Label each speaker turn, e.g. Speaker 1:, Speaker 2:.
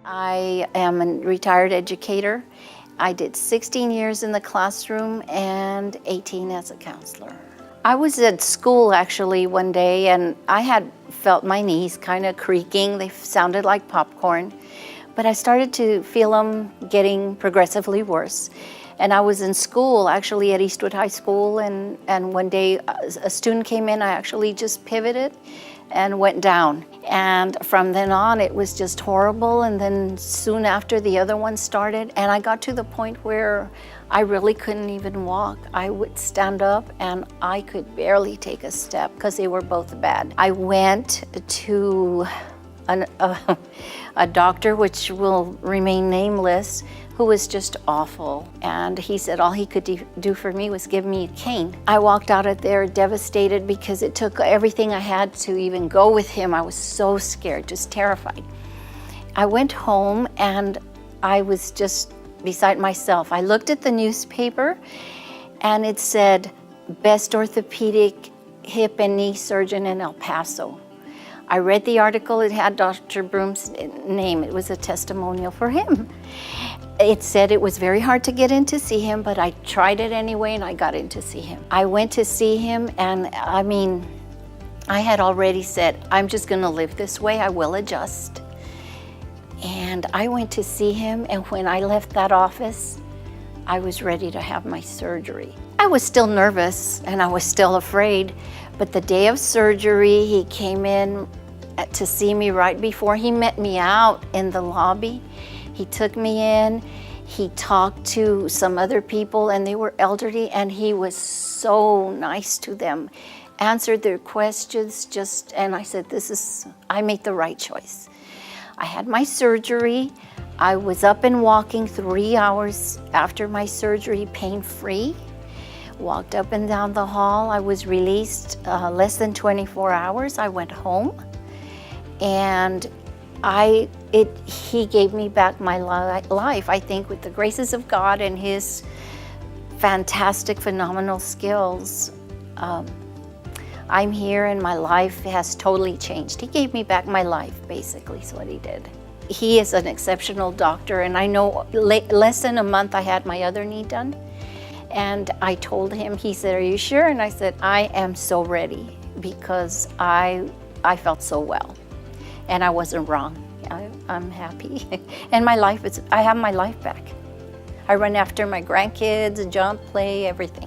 Speaker 1: I am a retired educator. I did 16 years in the classroom and 18 as a counselor. I was at school actually one day and I had felt my knees kind of creaking. They sounded like popcorn, but I started to feel them getting progressively worse. And I was in school actually at Eastwood High School, and one day a student came in. I actually just pivoted and went down. And from then on, it was just horrible. And then soon after, the other one started. And I got to the point where I really couldn't even walk. I would stand up and I could barely take a step because they were both bad. I went to a doctor, which will remain nameless, who was just awful. And he said all he could do for me was give me a cane. I walked out of there devastated because it took everything I had to even go with him. I was so scared, just terrified. I went home and I was just beside myself. I looked at the newspaper and it said, best orthopedic hip and knee surgeon in El Paso. I read the article, it had Dr. Broome's name. It was a testimonial for him. It said it was very hard to get in to see him, but I tried it anyway and I got in to see him. I went to see him and I had already said, I'm just gonna live this way, I will adjust. And I went to see him, and when I left that office, I was ready to have my surgery. I was still nervous and I was still afraid, but the day of surgery, he came in to see me right before. He met me out in the lobby. He took me in, he talked to some other people and they were elderly, and he was so nice to them, answered their questions and I said, I made the right choice. I had my surgery. I was up and walking 3 hours after my surgery, pain-free. Walked up and down the hall. I was released less than 24 hours. I went home and he gave me back my life, I think, with the graces of God and his fantastic, phenomenal skills. I'm here and my life has totally changed. He gave me back my life, basically, is what he did. He is an exceptional doctor, and I know less than a month I had my other knee done. And I told him, he said, are you sure? And I said, I am so ready because I felt so well and I wasn't wrong. I'm happy. And I have my life back. I run after my grandkids, jump, play, everything.